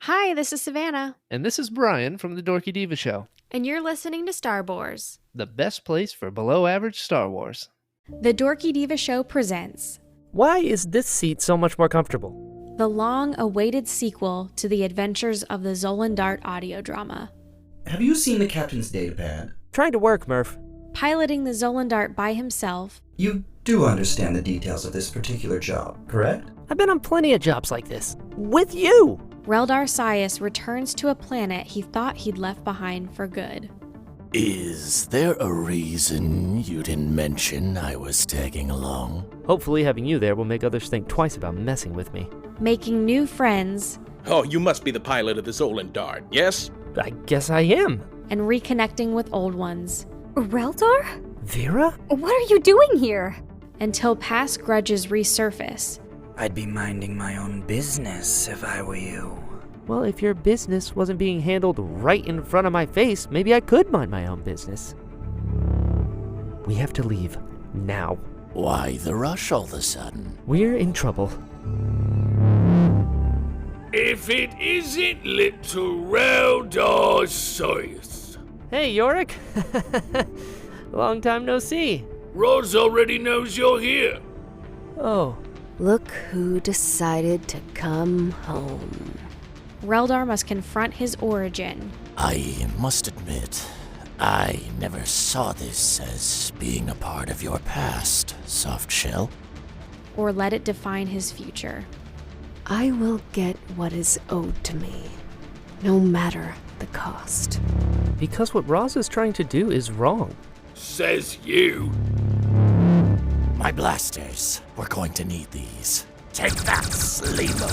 Hi, this is Savannah, And this is Brian from the Dorky Diva Show, and you're listening to Star Wars. the best place for below average Star Wars. The Dorky Diva Show presents Why is this seat so much more comfortable? the long-awaited sequel to the adventures of the Zolan Dart audio drama. Have you seen the captain's datapad? Trying to work, Murph. Piloting the Zolan Dart by himself, You do understand the details of this particular job, correct? I've been on plenty of jobs like this. With you! Reldar Sias returns to a planet he thought he'd left behind for good. Is there a reason you didn't mention I was tagging along? Hopefully having you there will make others think twice about messing with me. Making new friends Oh, you must be the pilot of the Zolan Dart, yes? I guess I am. and reconnecting with old ones, Reldar? Vera? What are you doing here? until past grudges resurface. I'd be minding my own business if I were you. Well, if your business wasn't being handled right in front of my face, maybe I could mind my own business. We have to leave. Now. Why the rush all of a sudden? We're in trouble. If it isn't little Reldar Sias. Hey, Yorick. Long time no see. Roz already knows you're here. Oh, Look who decided to come home. Reldar must confront his origin, I must admit, I never saw this as being a part of your past, Softshell. or let it define his future. I will get what is owed to me, no matter the cost. because what Roz is trying to do is wrong. Says you. My blasters, we're going to need these. Take that, Sleemo!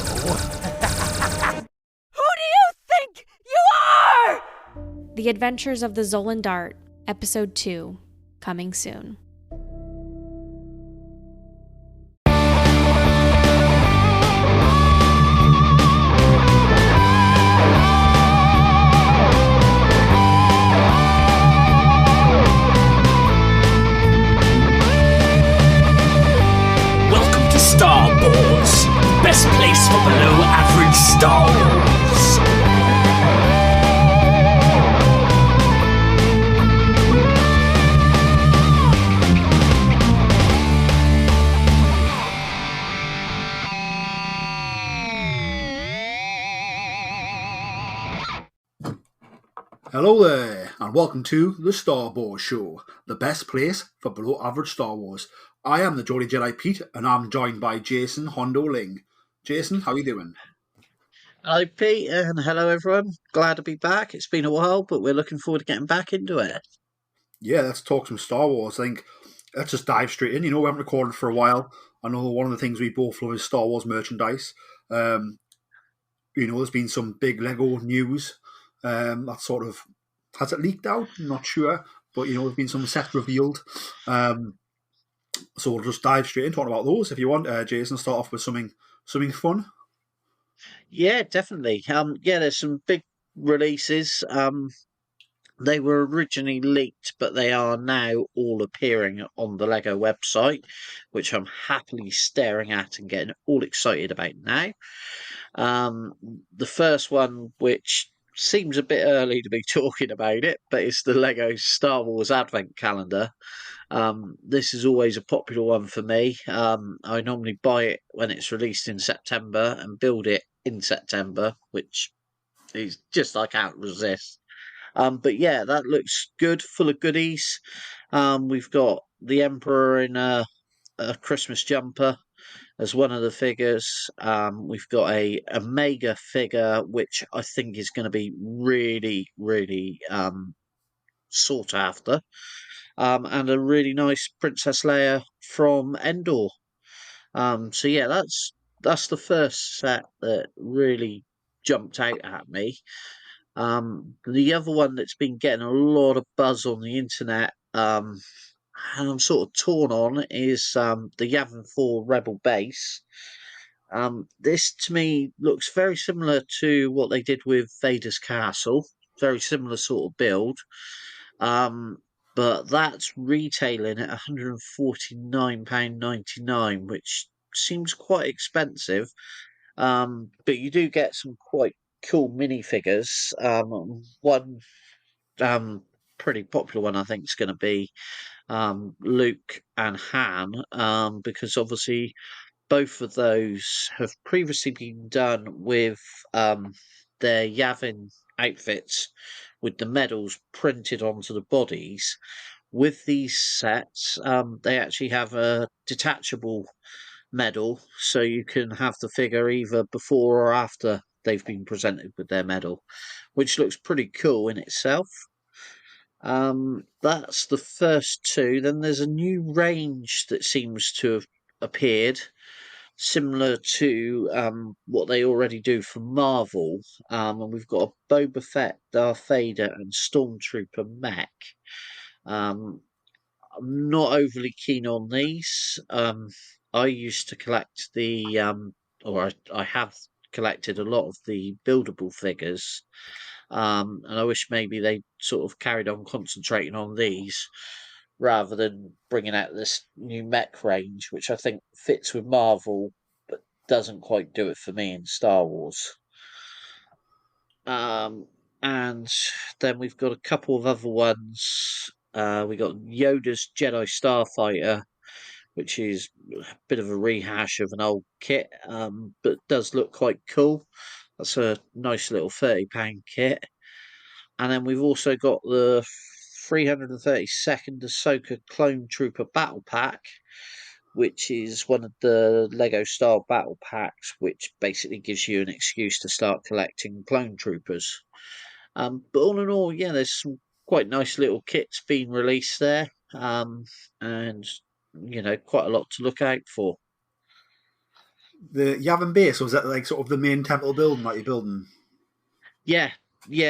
Who do you think you are? The Adventures of the Zolan Dart, Episode 2, coming soon. Welcome to Star Wars, best place for below average Star Wars. Hello there, and welcome to the Star Wars Show, the best place for below average Star Wars. I am the Jolly Jedi Pete, and I'm joined by Jason Hondo Ling. Jason, how you doing? Hello, Pete, and hello, everyone. Glad to be back. It's been a while, but we're looking forward to getting back into it. Yeah, let's talk some Star Wars. I think let's just dive straight in. You know, we haven't recorded for a while. I know one of the things we both love is Star Wars merchandise. There's been some big Lego news that sort of has it leaked out. I'm not sure, but there's been some sets revealed. So we'll just dive straight in talking about those. If you want, Jason, start off with something fun. Yeah, definitely. There's some big releases. They were originally leaked, but they are now all appearing on the Lego website, which I'm happily staring at and getting all excited about now. The first one, which seems a bit early to be talking about it, but it's the Lego Star Wars Advent Calendar. This is always a popular one for me. I normally buy it when it's released in September and build it in September, which is just I can't resist. But yeah, that looks good, full of goodies. We've got the Emperor in a Christmas jumper as one of the figures. We've got a mega figure, which I think is going to be really, really sought after. And a really nice Princess Leia from Endor. So yeah, that's the first set that really jumped out at me. The other one that's been getting a lot of buzz on the internet, and I'm sort of torn on, is the Yavin 4 Rebel base. This to me looks very similar to what they did with Vader's Castle, very similar sort of build. But that's retailing at £149.99, which seems quite expensive. But you do get some quite cool minifigures. One pretty popular one, I think, is going to be Luke and Han, because obviously both of those have previously been done with their Yavin outfits with the medals printed onto the bodies. With these sets, they actually have a detachable medal, so you can have the figure either before or after they've been presented with their medal, which looks pretty cool in itself. That's the first two. Then there's a new range that seems to have appeared, similar to what they already do for Marvel. And we've got a Boba Fett, Darth Vader, and Stormtrooper mech. I'm not overly keen on these. I used to collect I have collected a lot of the buildable figures. And I wish maybe they sort of carried on concentrating on these rather than bringing out this new mech range, which I think fits with Marvel but doesn't quite do it for me in Star Wars. And then we've got a couple of other ones. We got Yoda's Jedi Starfighter, which is a bit of a rehash of an old kit, but does look quite cool. That's a nice little £30 kit. And then we've also got the 332nd Ahsoka Clone Trooper Battle Pack, which is one of the Lego style battle packs, which basically gives you an excuse to start collecting clone troopers. But all in all, yeah, there's some quite nice little kits being released there, and quite a lot to look out for. The Yavin base, was that like sort of the main temple building that you're building? Yeah.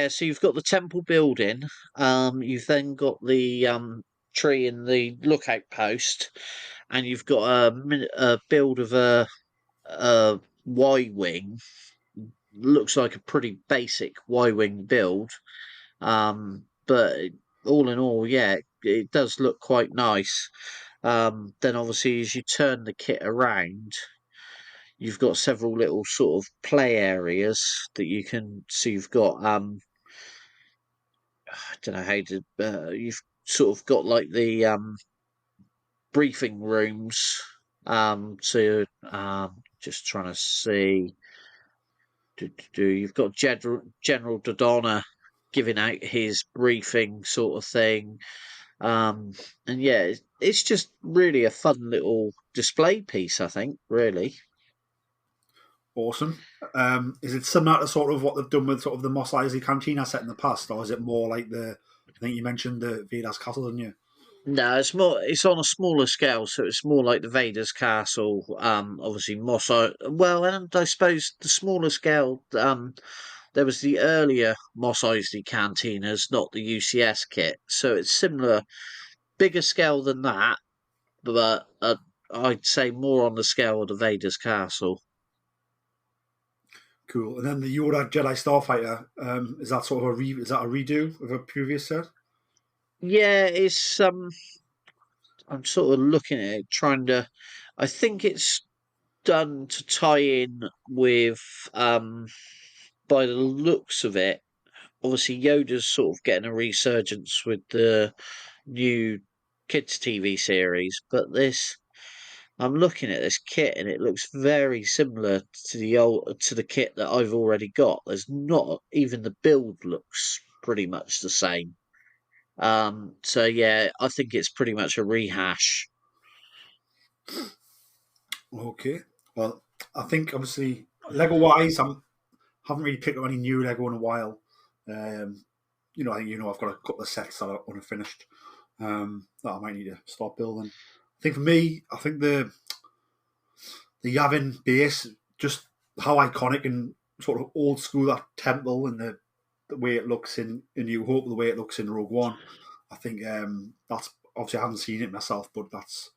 So you've got the temple building. You've then got the tree in the lookout post, and you've got a build of a Y-wing. Looks like a pretty basic Y-wing build, but all in all, yeah, it does look quite nice. Then obviously, as you turn the kit around, you've got several little sort of play areas that you can see. You've got I don't know how to. You've sort of got like the briefing rooms. So just trying to see. You've got General Dodonna giving out his briefing sort of thing. And yeah, it's just really a fun little display piece, I think, really. Awesome. Is it similar to sort of what they've done with sort of the Mos Eisley Cantina set in the past, or is it more like I think you mentioned the Vader's Castle, didn't you? No, it's more. It's on a smaller scale, so it's more like the Vader's Castle. Obviously Well, and I suppose the smaller scale. There was the earlier Mos Eisley cantinas, not the UCS kit. So it's similar, bigger scale than that, but I'd say more on the scale of the Vader's Castle. Cool. And then the Yoda Jedi Starfighter, is that sort of is that a redo of a previous set? Yeah, it's I'm sort of looking at it, trying to. I think it's done to tie in with by the looks of it. Obviously, Yoda's sort of getting a resurgence with the new kids' TV series, but I'm looking at this kit and it looks very similar to the kit that I've already got. There's not even the build looks pretty much the same. So yeah, I think it's pretty much a rehash. Okay. Well, I think obviously Lego wise, I haven't really picked up any new Lego in a while. I think I've got a couple of sets that are unfinished that I might need to start building. I think for me, I think the Yavin base, just how iconic and sort of old school that temple and the way it looks in New Hope, the way it looks in Rogue One. I think that's obviously I haven't seen it myself, but that's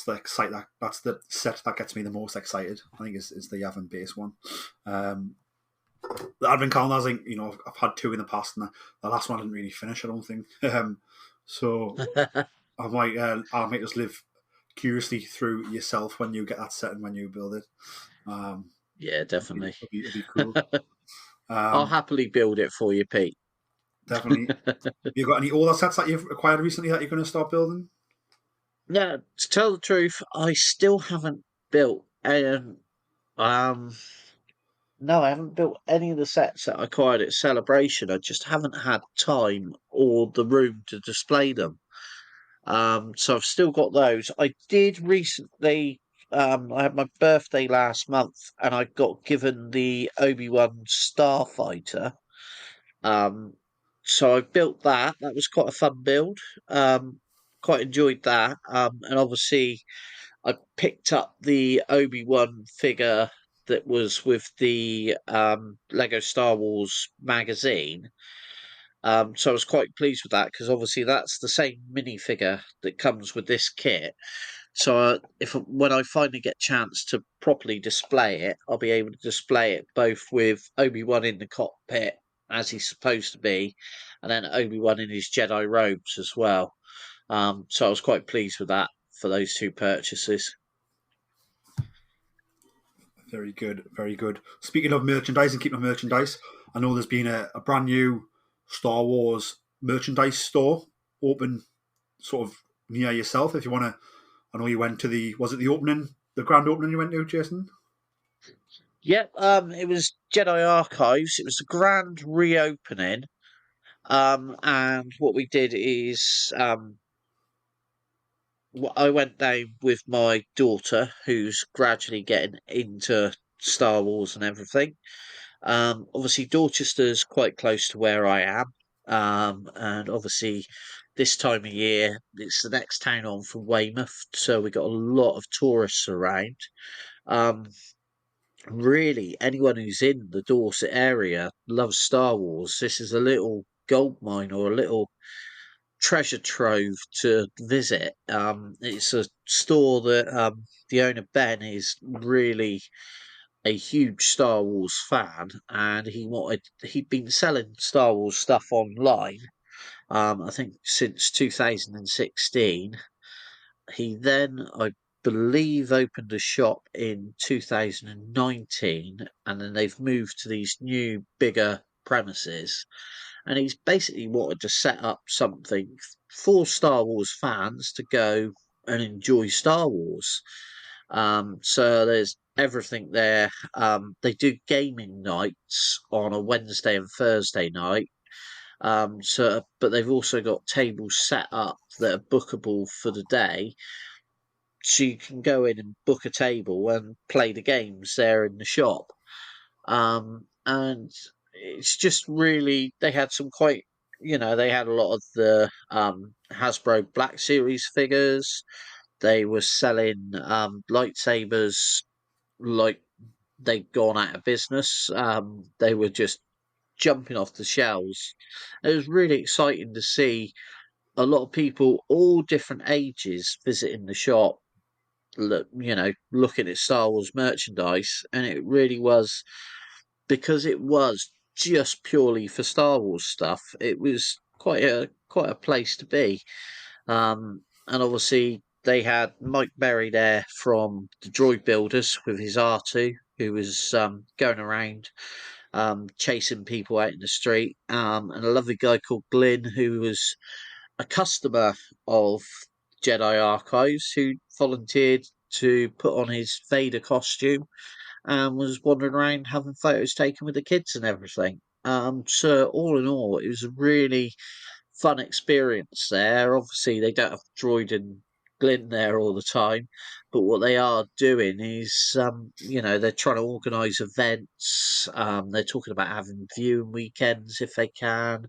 the set that gets me the most excited. I think is the Yavin base one. The Advent calendars, I think, I've had two in the past, and the last one I didn't really finish, I don't think. So I might just live curiously through yourself when you get that set and when you build it. Yeah, definitely. It'd be cool. I'll happily build it for you, Pete. Definitely. Have you got any older sets that you've acquired recently that you're going to start building? Yeah, to tell the truth, I still haven't built. No, I haven't built any of the sets that I acquired at Celebration. I just haven't had time or the room to display them. So I've still got those. I did recently. I had my birthday last month, and I got given the Obi-Wan Starfighter. Um, so I built that. That was quite a fun build. Quite enjoyed that. And obviously, I picked up the Obi-Wan figure that was with the Lego Star Wars magazine. So I was quite pleased with that because obviously that's the same minifigure that comes with this kit. So if when I finally get chance to properly display it, I'll be able to display it both with Obi-Wan in the cockpit as he's supposed to be, and then Obi-Wan in his Jedi robes as well. So I was quite pleased with that for those two purchases. Very good, very good. Speaking of merchandise and keeping merchandise, I know there's been a brand new Star Wars merchandise store open sort of near yourself. If you want to, I know you went to was it the grand opening you went to, Jason? Yep, it was Jedi Archives. It was a grand reopening. And what we did is I went down with my daughter, who's gradually getting into Star Wars and everything. Obviously, Dorchester's quite close to where I am. And obviously, this time of year, it's the next town on from Weymouth, so we got a lot of tourists around. Um, Really, anyone who's in the Dorset area loves Star Wars. This is a little gold mine or a little treasure trove to visit. It's a store that the owner Ben is really a huge Star Wars fan, and he'd been selling Star Wars stuff online. I think since 2016. He then, I believe, opened a shop in 2019, and then they've moved to these new, bigger premises. And he's basically wanted to set up something for Star Wars fans to go and enjoy Star Wars. So there's everything there. They do gaming nights on a Wednesday and Thursday night. But they've also got tables set up that are bookable for the day, so you can go in and book a table and play the games there in the shop. And it's just really, they had some quite, they had a lot of the Hasbro Black Series figures. They were selling lightsabers like they'd gone out of business. They were just jumping off the shelves. It was really exciting to see a lot of people, all different ages, visiting the shop, looking at Star Wars merchandise, and it really was, because it was just purely for Star Wars stuff. It was quite a place to be. And obviously they had Mike Berry there from the Droid Builders with his R2, who was going around chasing people out in the street, and a lovely guy called Glyn, who was a customer of Jedi Archives, who volunteered to put on his Vader costume and was wandering around having photos taken with the kids and everything. So all in all, it was a really fun experience there. Obviously, they don't have Droid and Glint there all the time, but what they are doing is, they're trying to organise events. They're talking about having viewing weekends if they can.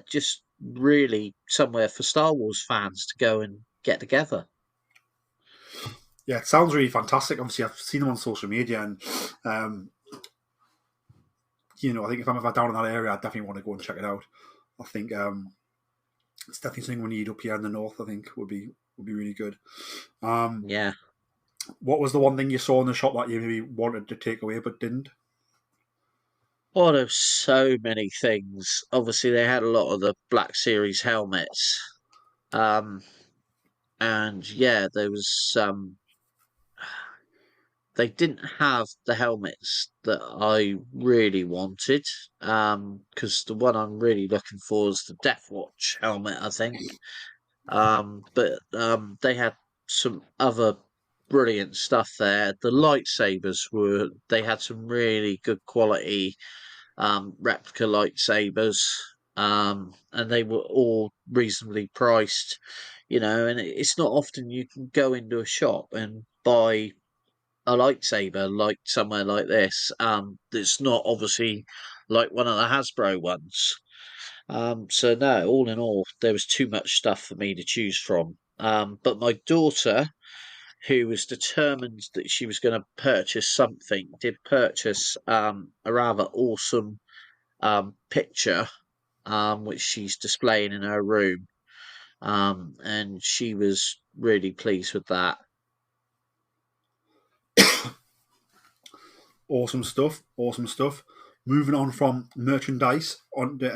Just really somewhere for Star Wars fans to go and get together. Yeah, it sounds really fantastic. Obviously, I've seen them on social media, and I think if I'm ever down in that area, I definitely want to go and check it out. I think it's definitely something we need up here in the north. I think would be really good. Yeah. What was the one thing you saw in the shop that you maybe wanted to take away but didn't? Oh, there's so many things. Obviously, they had a lot of the Black Series helmets. And yeah, there was they didn't have the helmets that I really wanted. Because the one I'm really looking for is the Death Watch helmet, I think. But they had some other brilliant stuff there. The lightsabers they had some really good quality replica lightsabers, and they were all reasonably priced, and it's not often you can go into a shop and buy a lightsaber like somewhere like this. That's not obviously like one of the Hasbro ones. So no, all in all, there was too much stuff for me to choose from. But my daughter, who was determined that she was going to purchase something, did purchase a rather awesome picture, which she's displaying in her room. And she was really pleased with that. Awesome stuff. Awesome stuff. Moving on from merchandise onto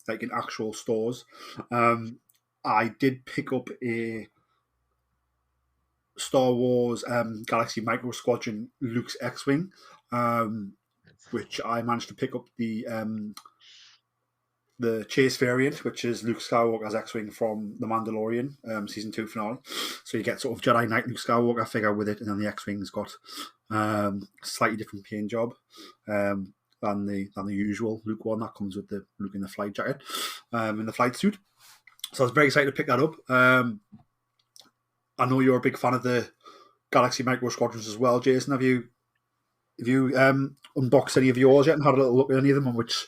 like in actual stores, I did pick up a Star Wars Galaxy Micro Squadron Luke's X-wing, which I managed to pick up the Chase variant, which is Luke Skywalker's X-wing from The Mandalorian season 2 finale. So you get sort of Jedi Knight Luke Skywalker figure with it, and then the X-wing's got slightly different paint job than the usual Luke one that comes with the Luke in the flight jacket, in the flight suit. So I was very excited to pick that up. I know you're a big fan of the Galaxy Micro Squadrons as well, Jason. Have you unboxed any of yours yet and had a little look at any of them, and which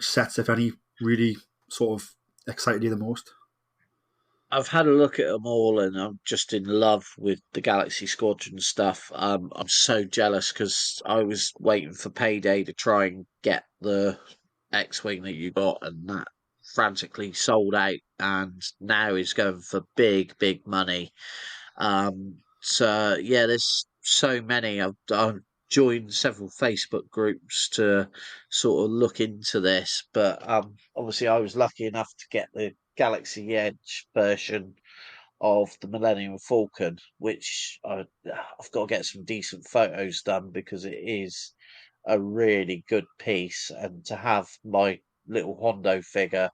sets, if any, really sort of excited you the most? I've had a look at them all, and I'm just in love with the Galaxy Squadron stuff. I'm so jealous because I was waiting for payday to try and get the X-wing that you got, and that frantically sold out, and now is going for big, big money. So yeah, there's so many. I've joined several Facebook groups to sort of look into this, but obviously I was lucky enough to get the Galaxy Edge version of the Millennium Falcon, which I've got to get some decent photos done because it is a really good piece. And to have my little Hondo figure,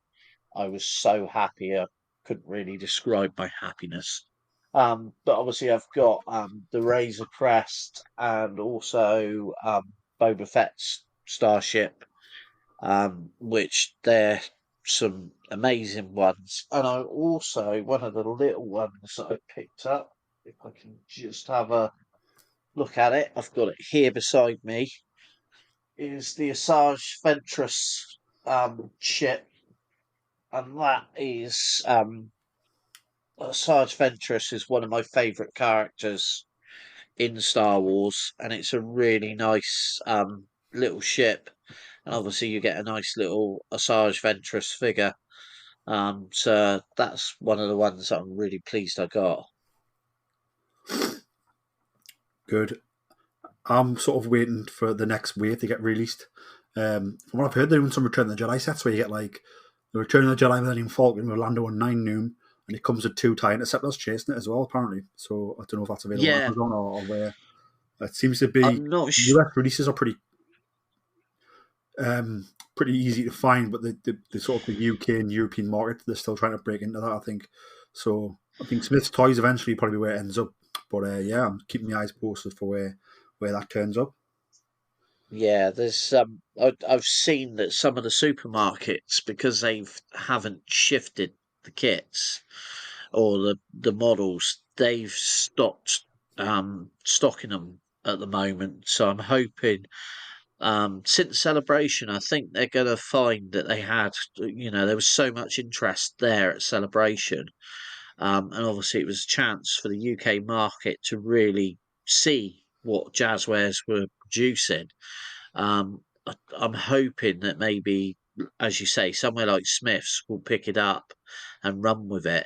I was so happy I couldn't really describe my happiness. But obviously I've got the Razor Crest and also Boba Fett's Starship, which they're some amazing ones. And I also, one of the little ones that I picked up, if I can just have a look at it, I've got it here beside me, is the Asajj Ventress ship. And that is, Asajj Ventress is one of my favourite characters in Star Wars, and it's a really nice little ship. And obviously you get a nice little Asajj Ventress figure. So that's one of the ones that I'm really pleased I got. Good. I'm sort of waiting for the next wave to get released. From what I've heard, they're doing some Return of the Jedi sets where you get like the Return of the Jedi Millennium Falcon with Lando and 9 Noon, and it comes with 2 TIE Interceptors chasing it as well, apparently. So I don't know if that's available on Amazon or where. It seems to be. US releases are pretty easy to find, but the sort of the UK and European market, they're still trying to break into that, I think. So I think Smith's Toys eventually probably where it ends up. But yeah, I'm keeping my eyes posted for where that turns up. Yeah, there's I've seen that some of the supermarkets, because they haven't shifted the kits or the models, they've stopped stocking them at the moment. So I'm hoping since Celebration, I think they're going to find that they had, there was so much interest there at Celebration. And obviously it was a chance for the UK market to really see what Jazzwares were producing. I'm hoping that maybe, as you say, somewhere like Smith's will pick it up and run with it.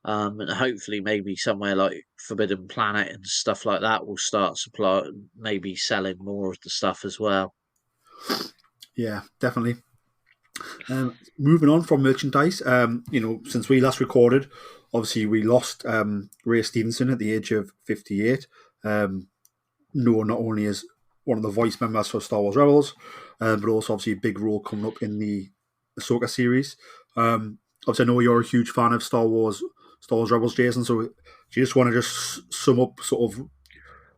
And hopefully maybe somewhere like Forbidden Planet and stuff like that will start maybe selling more of the stuff as well. Yeah, definitely. Moving on from merchandise, since we last recorded, obviously we lost Ray Stevenson at the age of 58. known not only as one of the voice members for Star Wars Rebels, but also obviously a big role coming up in the Ahsoka series. Obviously, I know you're a huge fan of Star Wars Rebels, Jason. So, do you just want to just sum up sort of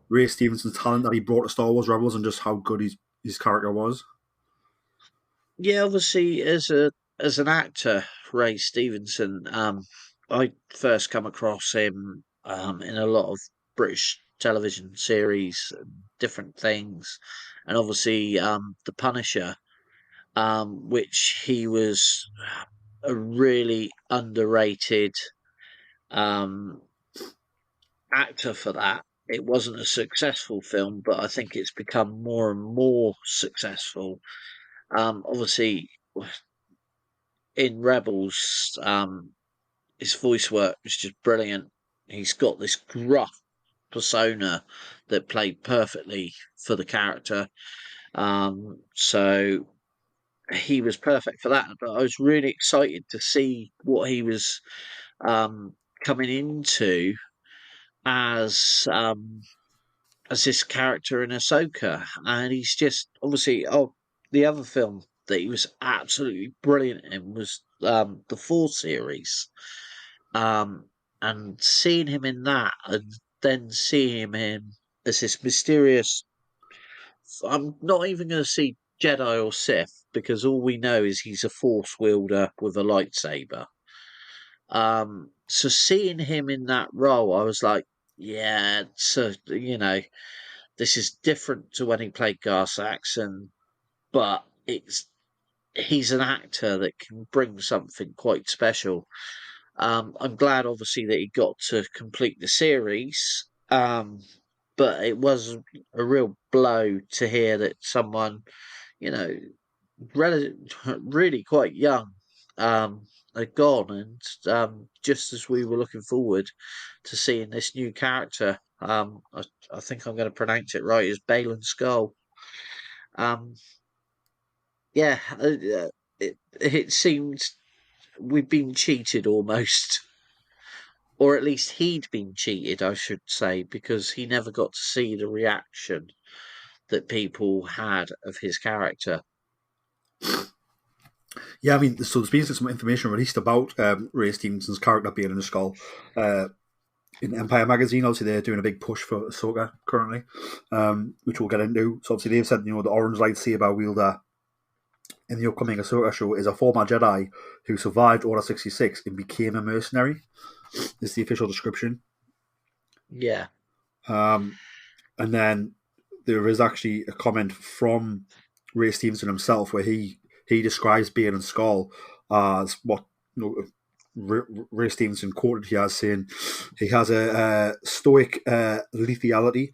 Ray Stevenson's talent that he brought to Star Wars Rebels and just how good his character was? Yeah, obviously, as an actor, Ray Stevenson, I first come across him in a lot of British television series, different things, and obviously The Punisher, which he was a really underrated um, actor for that. It wasn't a successful film, but I think it's become more and more successful. Obviously, in Rebels, his voice work was just brilliant. He's got this gruff persona that played perfectly for the character. So he was perfect for that. But I was really excited to see what he was coming into as this character in Ahsoka, and he's just obviously the other film that he was absolutely brilliant in was the Four series, um, and seeing him in that, and then seeing him in as this mysterious. I'm not even going to see Jedi or Sith because all we know is he's a Force wielder with a lightsaber. So seeing him in that role, I was like, yeah, so this is different to when he played Gar Saxon, but he's an actor that can bring something quite special. I'm glad, obviously, that he got to complete the series, but it was a real blow to hear that someone, you know, really quite young, had gone, and just as we were looking forward to seeing this new character, I think I'm going to pronounce it right, is Balin Skull. Um, yeah, it seems we've been cheated almost, or at least he'd been cheated, I should say, because he never got to see the reaction that people had of his character. Yeah, I mean, so there's been some information released about Ray Stevenson's character being in the skull. In Empire magazine, obviously they're doing a big push for Ahsoka currently, which we'll get into. So obviously they've said, the orange lightsaber wielder in the upcoming Ahsoka show is a former Jedi who survived Order 66 and became a mercenary. Is the official description. Yeah. And then there is actually a comment from Ray Stevenson himself where he describes Bane and Skull as what Ray Stevenson quoted here as saying he has a stoic lethality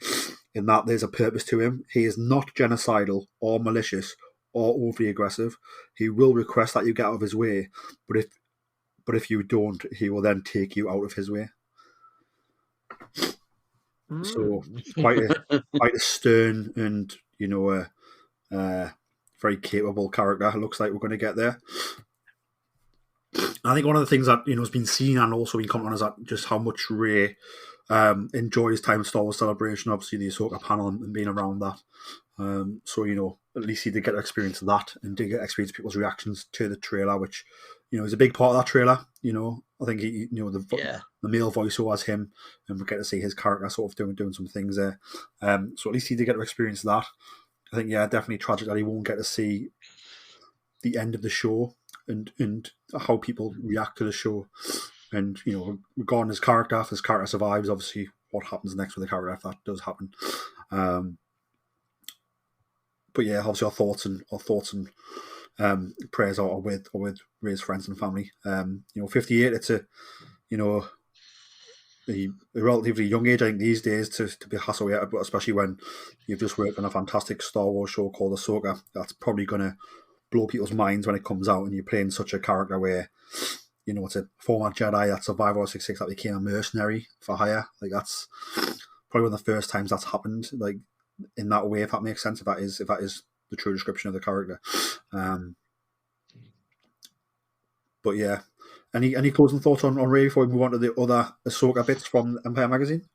in that there's a purpose to him. He is not genocidal or malicious or overly aggressive. He will request that you get out of his way, but if you don't, he will then take you out of his way. So quite a stern and very capable character. It looks like we're going to get there. I think one of the things that has been seen and also been commented on is that just how much Ray enjoys time Star Wars Celebration. Obviously, the Ahsoka panel and being around that. So at least he did get to experience that and did get to experience people's reactions to the trailer, which is a big part of that trailer. I think the male voiceover as him, and we get to see his character sort of doing some things there. So at least he did get to experience that. I think definitely tragic that he won't get to see the end of the show and how people react to the show, and regarding his character, if his character survives, obviously what happens next with the character if that does happen. But yeah, obviously our thoughts and prayers are with Ray's friends and family. 58, it's a relatively young age, I think, these days to be Hassel yet, but especially when you've just worked on a fantastic Star Wars show called Ahsoka. That's probably going to blow people's minds when it comes out and you're playing such a character where it's a former Jedi that survived Order 66 that became a mercenary for hire. Like, that's probably one of the first times that's happened, like, in that way, if that makes sense, if that is the true description of the character. But yeah, any closing thoughts on Ray before we move on to the other Ahsoka bits from Empire magazine?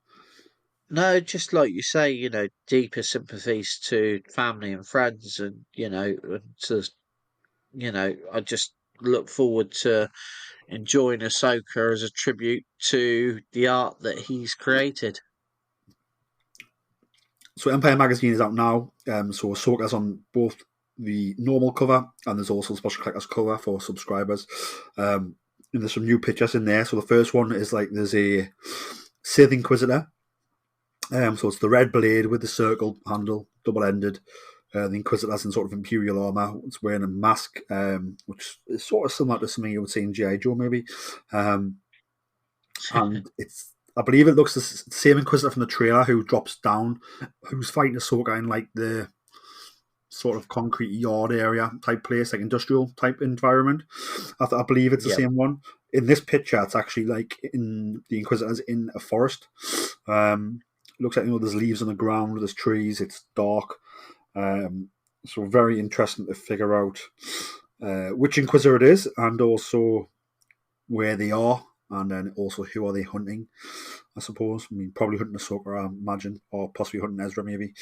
No, just like you say, deeper sympathies to family and friends, and I just look forward to enjoying Ahsoka as a tribute to the art that he's created. So Empire Magazine is out now. So Ahsoka's on both the normal cover and there's also a special collector's cover for subscribers. And there's some new pictures in there. So the first one is like there's a Sith Inquisitor. So it's the red blade with the circle handle, double-ended. The Inquisitor's in sort of Imperial armor. It's wearing a mask, which is sort of similar to something you would see in G.I. Joe, maybe. And I believe it looks the same Inquisitor from the trailer who drops down, who's fighting Ahsoka in like the sort of concrete yard area type place, like industrial type environment. I believe it's the same one. In this picture, it's actually like in the Inquisitor's in a forest. Looks like there's leaves on the ground, there's trees, it's dark. So very interesting to figure out which Inquisitor it is, and also where they are, and then also who are they hunting, I suppose. I mean, probably hunting Ahsoka, I imagine, or possibly hunting Ezra, maybe.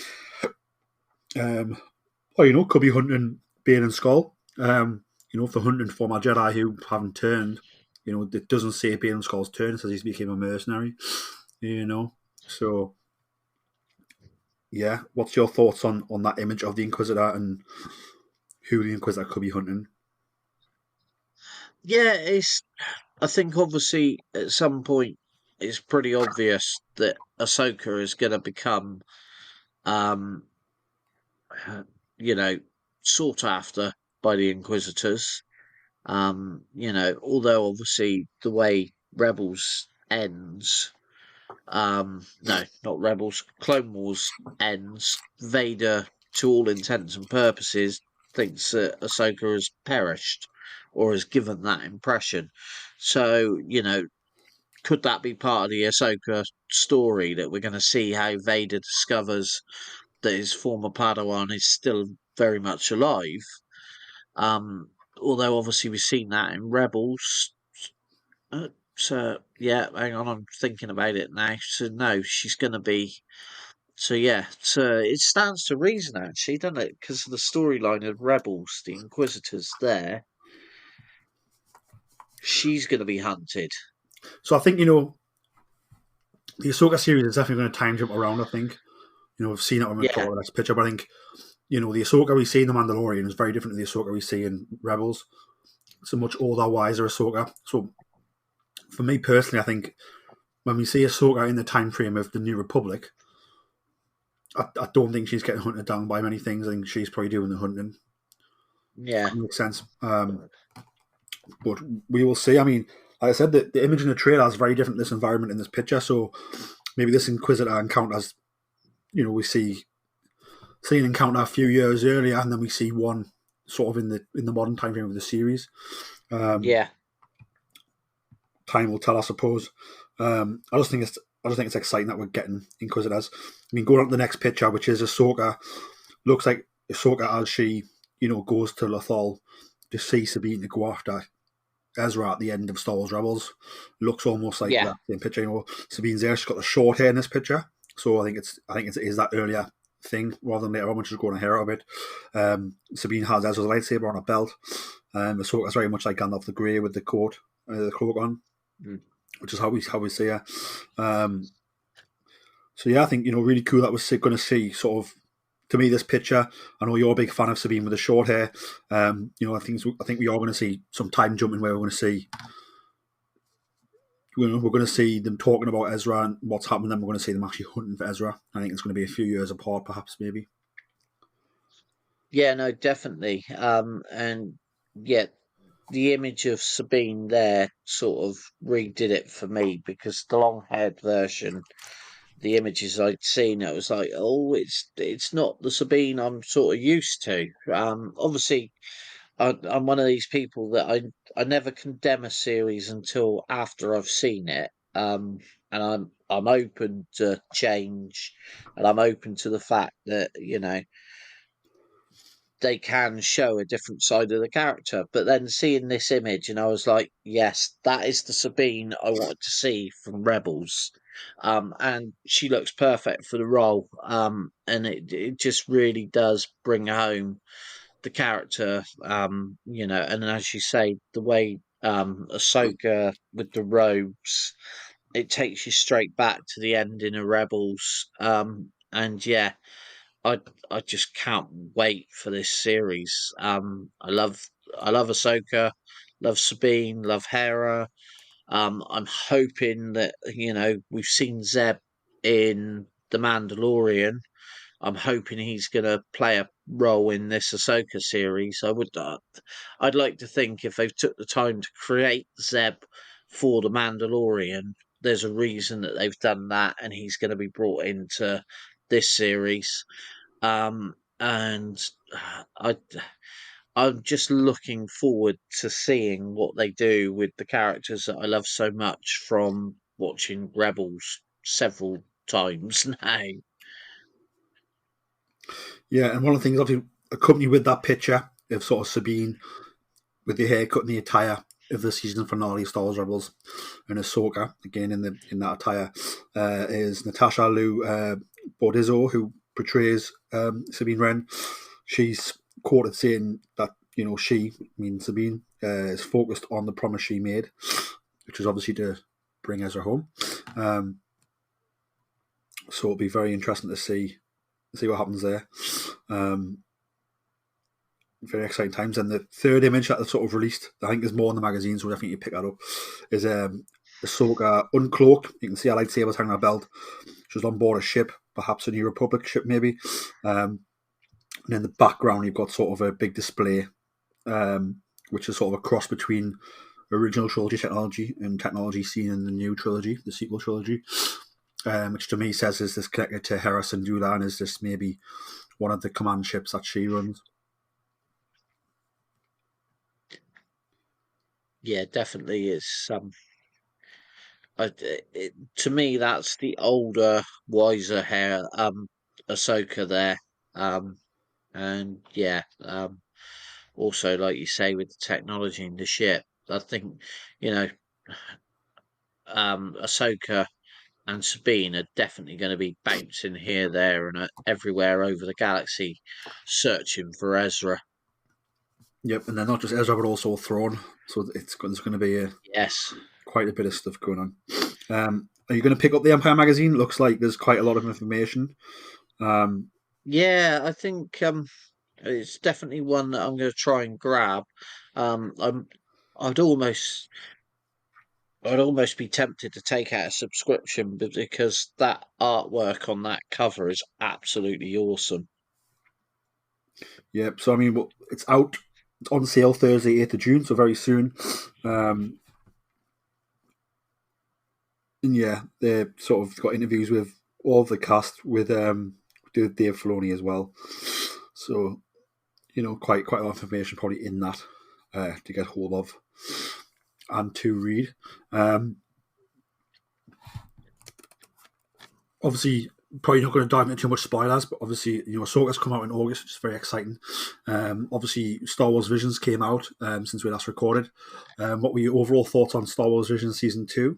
Or, could be hunting Bane and Skull. If they're hunting former Jedi who haven't turned, it doesn't say Bane and Skull's turn, it says he's became a mercenary, So, yeah, what's your thoughts on that image of the Inquisitor and who the Inquisitor could be hunting? Yeah, I think obviously at some point it's pretty obvious that Ahsoka is going to become, um, sought after by the Inquisitors. Although obviously the way Rebels ends, no, not Rebels, Clone Wars ends, Vader, to all intents and purposes, thinks that Ahsoka has perished or has given that impression. So, could that be part of the Ahsoka story, that we're going to see how Vader discovers that his former Padawan is still very much alive? Although obviously we've seen that in Rebels. So yeah, hang on, I'm thinking about it now. So no, she's going to be. So yeah, so it stands to reason actually, doesn't it? Because of the storyline of Rebels, the Inquisitors there, she's going to be hunted. So I think the Ahsoka series is definitely going to time jump around. I think we've seen it when we talk about this picture, but I think the Ahsoka we see in The Mandalorian is very different to the Ahsoka we see in Rebels. It's a much older, wiser Ahsoka. So for me personally, I think when we see Ahsoka in the time frame of the New Republic, I don't think she's getting hunted down by many things. I think she's probably doing the hunting. Yeah. That makes sense. But we will see. I mean, like I said, the image in the trailer is very different to this environment in this picture. So maybe this Inquisitor encounters, we see an encounter a few years earlier, and then we see one sort of in the modern time frame of the series. Yeah. Time will tell, I suppose. I just think it's exciting that we're getting Inquisitors. I mean, going on to the next picture, which is Ahsoka. Looks like Ahsoka as she, goes to Lothal to see Sabine to go after Ezra at the end of Star Wars Rebels. Looks almost like that same picture. Sabine's there. She's got the short hair in this picture, so I think it is that earlier thing rather than later on when she's growing her hair out a bit. Sabine has Ezra's lightsaber on her belt. Ahsoka's very much like Gandalf the Grey with the coat, the cloak on, which is how we see her. So yeah, I think really cool that we're going to see sort of. To me, this picture, I know you're a big fan of Sabine with the short hair. I think we are going to see some time jumping where we're going to see them talking about Ezra and what's happening. Then we're going to see them actually hunting for Ezra. I think it's going to be a few years apart, perhaps, maybe. Yeah, no, definitely. And yet the image of Sabine there sort of redid it for me, because the long-haired version, the images I'd seen, it was like, oh, it's not the Sabine I'm sort of used to. Obviously, I'm one of these people that I never condemn a series until after I've seen it. And I'm open to change, and I'm open to the fact that they can show a different side of the character. But then seeing this image, and I was like, yes, that is the Sabine I wanted to see from Rebels. and she looks perfect for the role. And it just really does bring home the character. And as you say, the way Ahsoka with the robes, it takes you straight back to the ending of Rebels. And yeah, I I just can't wait for this series. I love Ahsoka, love Sabine, love Hera. I'm hoping that we've seen Zeb in The Mandalorian. I'm hoping he's going to play a role in this Ahsoka series. I'd like to think if they've took the time to create Zeb for The Mandalorian, there's a reason that they've done that, and he's going to be brought into this series. And I I'm just looking forward to seeing what they do with the characters that I love so much from watching Rebels several times now. Yeah, and one of the things obviously accompanied with that picture of sort of Sabine with the haircut and the attire of the season finale of Star Wars Rebels, and Ahsoka again in that attire is Natasha Liu Bordizzo, who portrays Sabine Wren. She's quoted saying that she, meaning Sabine, is focused on the promise she made, which is obviously to bring Ezra home. So it'll be very interesting to see what happens there. Very exciting times. And the third image that they've sort of released, I think there's more in the magazine, so definitely you pick that up, is Ahsoka uncloaked. You can see her lightsabers hanging on her belt. She's on board a ship, perhaps a New Republic ship maybe. And in the background you've got sort of a big display, which is sort of a cross between original trilogy technology and technology seen in the new trilogy, the sequel trilogy, which to me says is this connected to Hera Syndulla, and is this maybe one of the command ships that she runs. Yeah, definitely is. To me, that's the older, wiser hair, Ahsoka there. And yeah, also like you say with the technology in the ship, I think you know, Ahsoka and Sabine are definitely going to be bouncing here, there, and everywhere over the galaxy, searching for Ezra. Yep, and then not just Ezra, but also Thrawn. So there's going to be Yes, quite a bit of stuff going on. Are you going to pick up the Empire magazine? Looks like there's quite a lot of information. Yeah, I think it's definitely one that I'm going to try and grab. I'm, I'd almost, I'd almost be tempted to take out a subscription because that artwork on that cover is absolutely awesome. Yep. So I mean, it's out. It's on sale Thursday, 8th of June, so very soon. And yeah, they've sort of got interviews with all of the cast with Dave Filoni as well. So quite a lot of information probably in that to get hold of and to read. Obviously, probably not going to dive into too much spoilers, but obviously, Ahsoka's come out in August, which is very exciting. Obviously, Star Wars Visions came out since we last recorded. What were your overall thoughts on Star Wars Visions Season 2?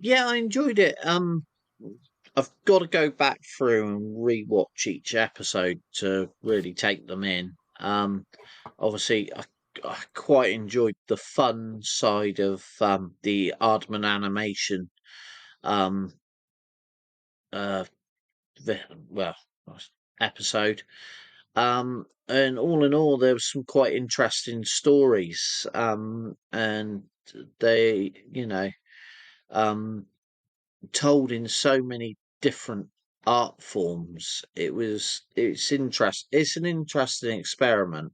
Yeah, I enjoyed it. I've got to go back through and rewatch each episode to really take them in. Obviously, I quite enjoyed the fun side of the Aardman animation. Um, uh, the, well, episode. And all in all, there was some quite interesting stories. And they, um, told in so many different art forms. It's an interesting experiment.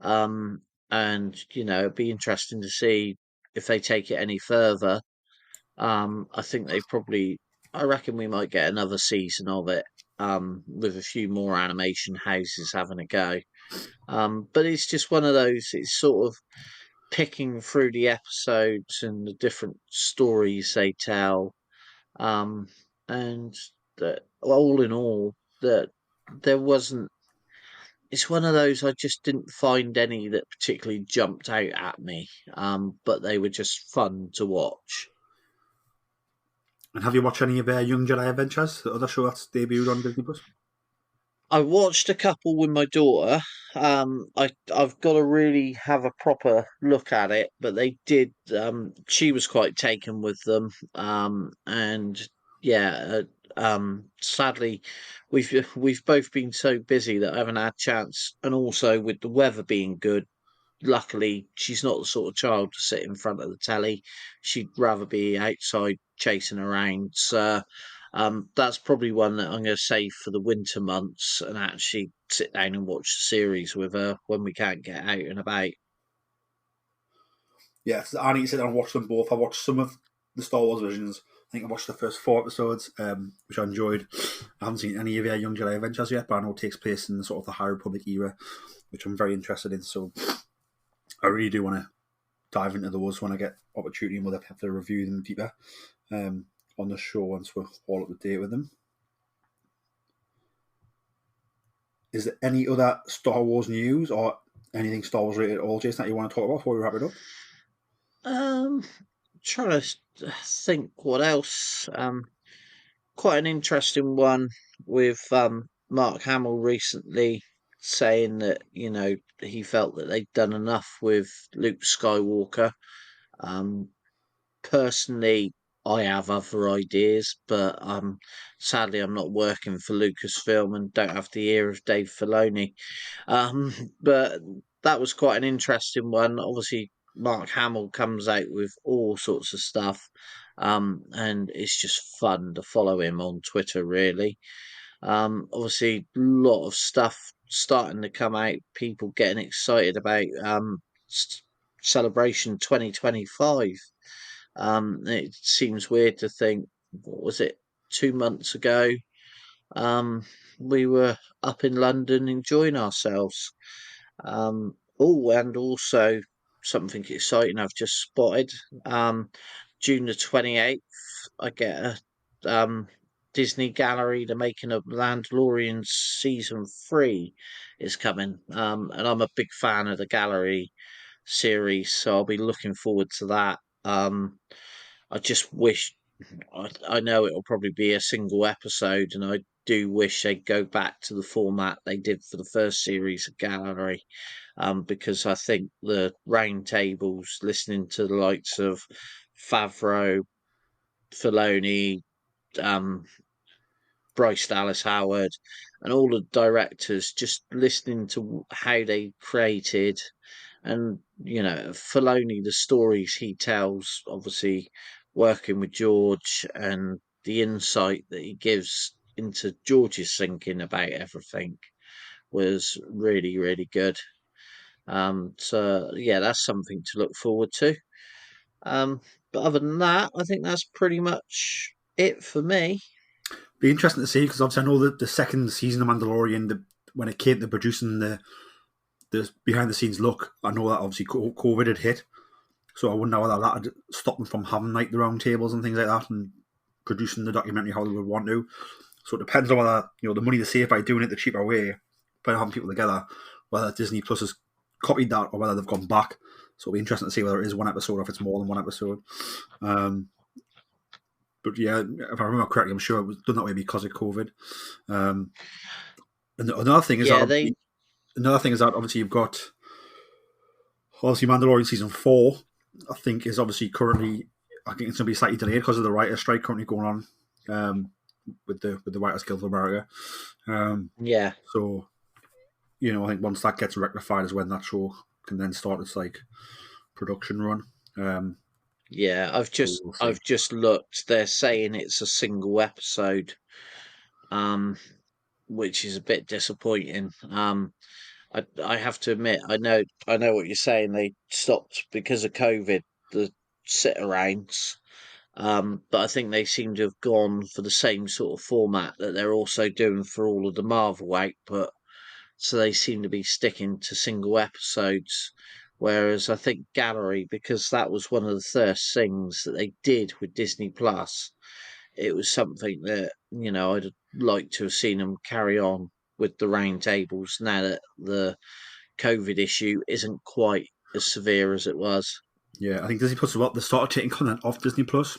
Um, and it'd be interesting to see if they take it any further. I think I reckon we might get another season of it. With a few more animation houses having a go. But it's just one of those. It's sort of picking through the episodes and the different stories they tell, and that all in all, that there wasn't. It's one of those I just didn't find any that particularly jumped out at me, but they were just fun to watch. And have you watched any of Young Jedi Adventures, the other show that's debuted on Disney Plus? I watched a couple with my daughter. I've got to really have a proper look at it, but they did. She was quite taken with them, and yeah. Sadly, we've both been so busy that I haven't had chance, and also with the weather being good, luckily she's not the sort of child to sit in front of the telly. She'd rather be outside chasing around. So that's probably one that I'm going to save for the winter months and actually sit down and watch the series with her when we can't get out and about. Yeah, I need to sit down and watch them both. I watched some of the Star Wars versions. I think I watched the first 4 episodes, which I enjoyed. I haven't seen any of Young Jedi Adventures yet, but I know it takes place in the sort of the High Republic era, which I'm very interested in. So I really do want to dive into those when I get opportunity, and we'll have to review them deeper on the show once we're all up to date with them. Is there any other Star Wars news or anything Star Wars related at all, Jason, that you want to talk about before we wrap it up? Trying to think what else. Quite an interesting one with Mark Hamill recently saying that he felt that they'd done enough with Luke Skywalker. Personally, I have other ideas, but sadly, I'm not working for Lucasfilm and don't have the ear of Dave Filoni. But that was quite an interesting one. Obviously, Mark Hamill comes out with all sorts of stuff, and it's just fun to follow him on Twitter, really. Obviously, a lot of stuff starting to come out, people getting excited about Celebration 2025. It seems weird to think, what was it, 2 months ago? We were up in London enjoying ourselves. And also something exciting I've just spotted. June the 28th, I get a Disney Gallery, the making of Mandalorian season 3 is coming. And I'm a big fan of the Gallery series, so I'll be looking forward to that. I just wish, I know it'll probably be a single episode, and I do wish they'd go back to the format they did for the first series of Gallery, because I think the round tables, listening to the likes of Favreau, Filoni, um, Bryce Dallas Howard, and all the directors, just listening to how they created. And, Filoni, the stories he tells, obviously working with George and the insight that he gives into George's thinking about everything was really, really good. So, yeah, that's something to look forward to. But other than that, I think that's pretty much it for me. Be interesting to see, because obviously I know that the second season of Mandalorian, when it came to producing the behind the scenes look, I know that obviously COVID had hit, so I wonder whether that had stopped them from having like the round tables and things like that and producing the documentary how they would want to. So it depends on whether the money they save by doing it the cheaper way, by having people together, whether Disney Plus has copied that or whether they've gone back. So it'll be interesting to see whether it is one episode or if it's more than one episode. But yeah, if I remember correctly, I'm sure it was done that way because of COVID. And another thing is that obviously you've got Mandalorian season 4. I think is obviously currently, I think it's going to be slightly delayed because of the writer's strike currently going on with the Writers Guild of America. Yeah. So I think once that gets rectified is when that show can then start its production run. Yeah, I've just looked. They're saying it's a single episode, which is a bit disappointing. I have to admit, I know what you're saying. They stopped because of COVID, the sit arounds. But I think they seem to have gone for the same sort of format that they're also doing for all of the Marvel output. So they seem to be sticking to single episodes. Whereas I think Gallery, because that was one of the first things that they did with Disney Plus, it was something that, I'd like to have seen them carry on with the round tables now that the COVID issue isn't quite as severe as it was. Yeah, I think Disney Plus, they started taking content off Disney Plus.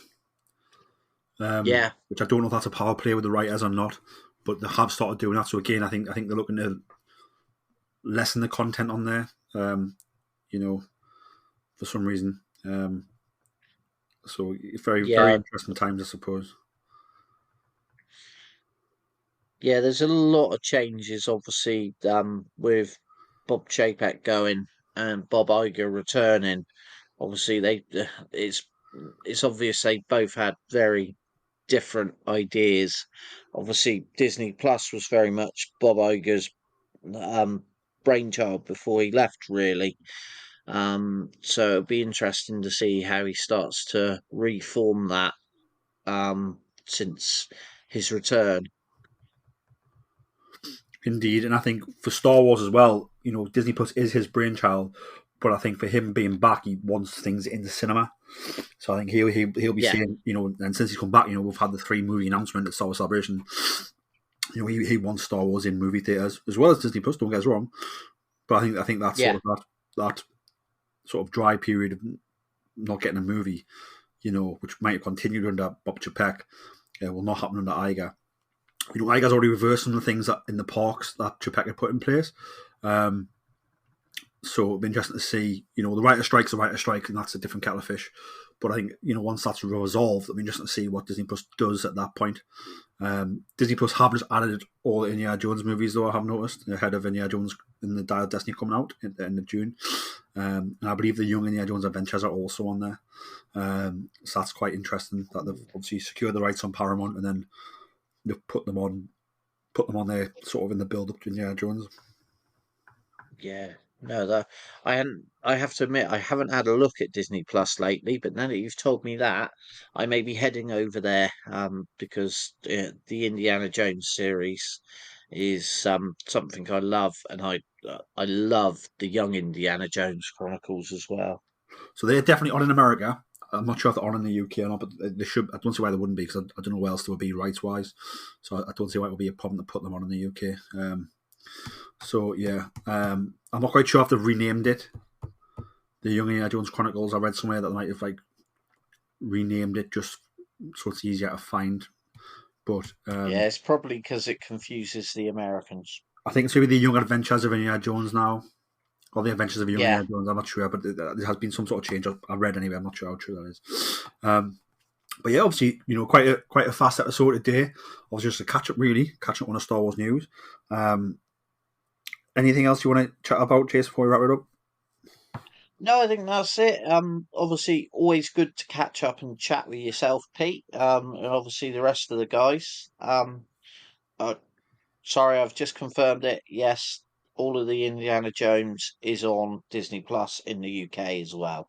Which I don't know if that's a power play with the writers or not, but they have started doing that. So again, I think they're looking to lessen the content on there. For some reason. So very interesting times, I suppose. Yeah, there's a lot of changes, obviously, with Bob Chapek going and Bob Iger returning. Obviously, it's obvious they both had very different ideas. Obviously, Disney Plus was very much Bob Iger's brainchild before he left, really. So it'll be interesting to see how he starts to reform that since his return. Indeed, and I think for Star Wars as well, Disney Plus is his brainchild, but I think for him being back, he wants things in the cinema. So I think he'll be saying, and since he's come back, we've had the 3 movie announcement at Star Wars Celebration. He wants Star Wars in movie theaters as well as Disney Plus. Don't get us wrong, but I think that's sort of that sort of dry period of not getting a movie, which might have continued under Bob Chapek, will not happen under Iger. Iger's already reversed some of the things that in the parks that Chapek had put in place. So it'll be interesting to see, the writer strike's a writer strike, and that's a different kettle of fish. But I think, once that's resolved, it'll be interesting to see what Disney Plus does at that point. Disney Plus have just added all the Indiana Jones movies, though, I have noticed, ahead of Indiana Jones in the Dial of Destiny coming out at the end of June. And I believe the Young Indiana Jones Adventures are also on there. So that's quite interesting that they've obviously secured the rights on Paramount, and then they've put them on there sort of in the build up to Indiana Jones. Yeah, no, I have to admit, I haven't had a look at Disney Plus lately, but now that you've told me that, I may be heading over there because the Indiana Jones series is something I love, and I love the Young Indiana Jones Chronicles as well. So they're definitely on in America. I'm not sure if they're on in the UK or not, but they should. I don't see why they wouldn't be, because I don't know where else they would be rights wise. So I don't see why it would be a problem to put them on in the UK. I'm not quite sure if they've renamed it the Young Indiana Jones Chronicles. I read somewhere that they might have renamed it just so it's easier to find. But it's probably because it confuses the Americans. I think it's maybe the Young Adventures of Indiana Jones now. Or the Adventures of Young Indiana Jones, I'm not sure, but there has been some sort of change. I read anyway, I'm not sure how true that is. But yeah, obviously, quite a fast episode today. Obviously, just a catch up on the Star Wars news. Anything else you want to chat about, Chase, before we wrap it up? No, I think that's it. Obviously, always good to catch up and chat with yourself, Pete, and obviously the rest of the guys. Sorry, I've just confirmed it. Yes, all of the Indiana Jones is on Disney Plus in the UK as well.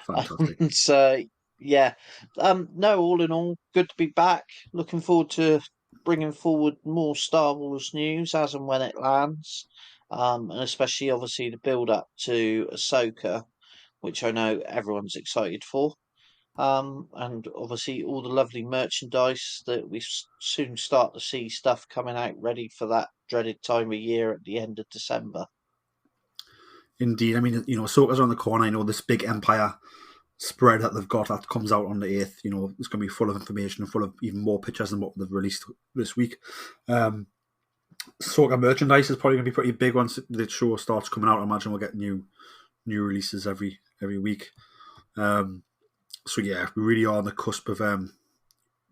Fantastic. So no, all in all, good to be back. Looking forward to bringing forward more Star Wars news as and when it lands, and especially obviously the build up to Ahsoka, which I know everyone's excited for. And obviously all the lovely merchandise that we soon start to see stuff coming out ready for that dreaded time of year at the end of December. Indeed. I mean, Ahsoka's on the corner. I know this big Empire spread that they've got that comes out on the 8th. It's going to be full of information, full of even more pictures than what they've released this week. Ahsoka merchandise is probably going to be pretty big once the show starts coming out. I imagine we'll get new releases every week. So yeah, we really are on the cusp of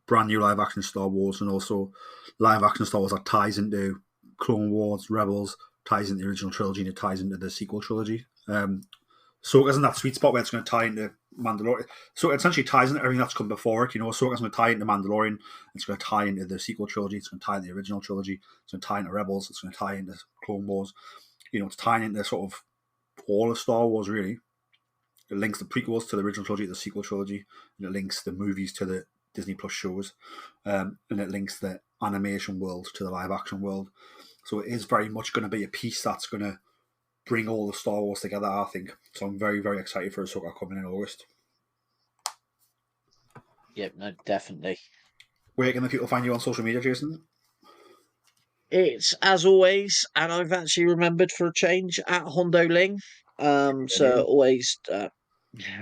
brand new live action Star Wars, and also live action Star Wars that ties into Clone Wars, Rebels, ties into the original trilogy, and it ties into the sequel trilogy. Ahsoka's in that sweet spot where it's going to tie into Mandalorian. So it essentially ties into everything that's come before it. Ahsoka's going to tie into Mandalorian. It's going to tie into the sequel trilogy. It's going to tie into the original trilogy. It's going to tie into Rebels. It's going to tie into Clone Wars. It's tying into sort of all of Star Wars, really. It links the prequels to the original trilogy, the sequel trilogy, and it links the movies to the Disney Plus shows, and it links the animation world to the live action world. So it is very much going to be a piece that's going to bring all the Star Wars together, I think. So I'm very, very excited for Ahsoka coming in August. Yep, no, definitely. Where can the people find you on social media, Jason? It's as always, and I've actually remembered for a change at Hondo Ling. So always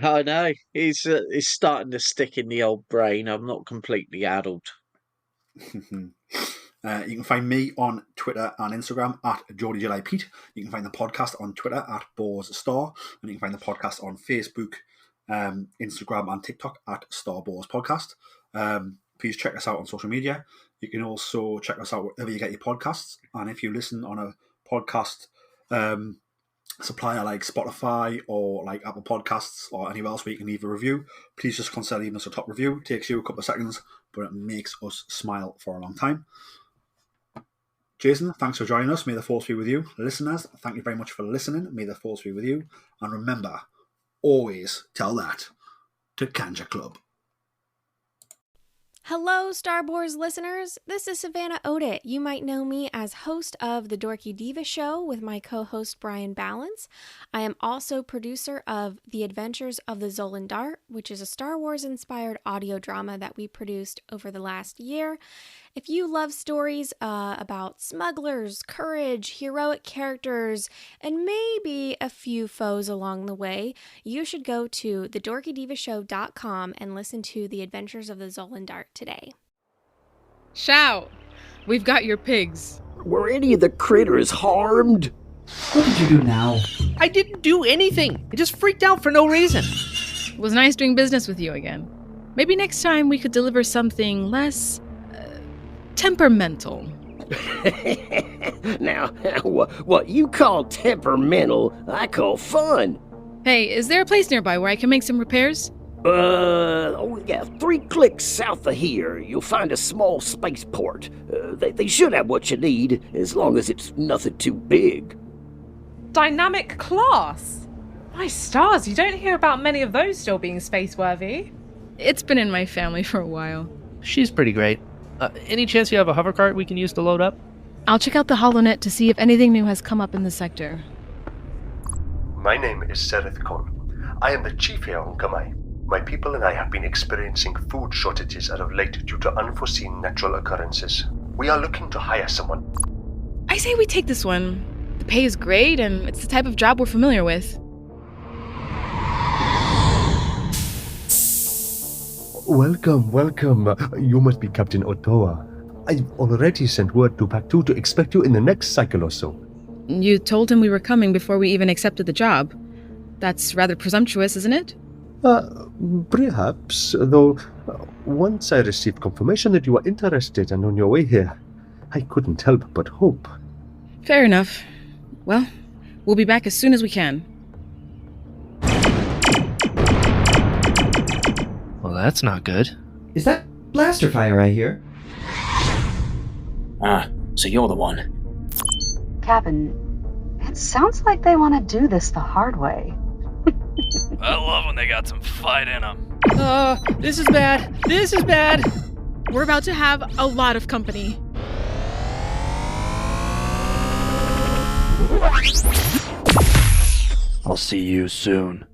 I know. It's starting to stick in the old brain. I'm not completely addled. You can find me on Twitter and Instagram at Geordie Jedi Pete. You can find the podcast on Twitter at Boars Star, and you can find the podcast on Facebook, Instagram, and TikTok at Star Boars Podcast. Please check us out on social media. You can also check us out wherever you get your podcasts, and if you listen on a podcast supplier like Spotify or like Apple Podcasts or anywhere else where you can leave a review, please just consider leaving us a top review. It takes you a couple of seconds, but it makes us smile for a long time. Jason, thanks for joining us. May the force be with you. Listeners, thank you very much for listening. May the force be with you. And remember, always tell that to Kanja Club. Hello, Star Wars listeners. This is Savannah Odit. You might know me as host of The Dorky Diva Show with my co-host Brian Balance. I am also producer of The Adventures of the Zolan Dart, which is a Star Wars-inspired audio drama that we produced over the last year. If you love stories about smugglers, courage, heroic characters, and maybe a few foes along the way, you should go to thedorkydivashow.com and listen to The Adventures of the Zolan Dart today. Shout! We've got your pigs. Were any of the critters harmed? What did you do now? I didn't do anything. I just freaked out for no reason. It was nice doing business with you again. Maybe next time we could deliver something less temperamental. Now, what you call temperamental, I call fun. Hey, is there a place nearby where I can make some repairs? 3 clicks south of here, you'll find a small spaceport. They should have what you need, as long as it's nothing too big. Dynamic class? My stars, you don't hear about many of those still being space-worthy. It's been in my family for a while. She's pretty great. Any chance you have a hover cart we can use to load up? I'll check out the HoloNet to see if anything new has come up in the sector. My name is Sereth Khan. I am the chief here on Kamai. My people and I have been experiencing food shortages as of late due to unforeseen natural occurrences. We are looking to hire someone. I say we take this one. The pay is great, and it's the type of job we're familiar with. Welcome. You must be Captain Otoa. I've already sent word to Pack 2 to expect you in the next cycle or so. You told him we were coming before we even accepted the job. That's rather presumptuous, isn't it? Perhaps, though once I received confirmation that you were interested and on your way here, I couldn't help but hope. Fair enough. Well, we'll be back as soon as we can. Well, that's not good. Is that blaster fire I hear? So you're the one. Captain, it sounds like they want to do this the hard way. I love when they got some fight in them. This is bad. This is bad. We're about to have a lot of company. I'll see you soon.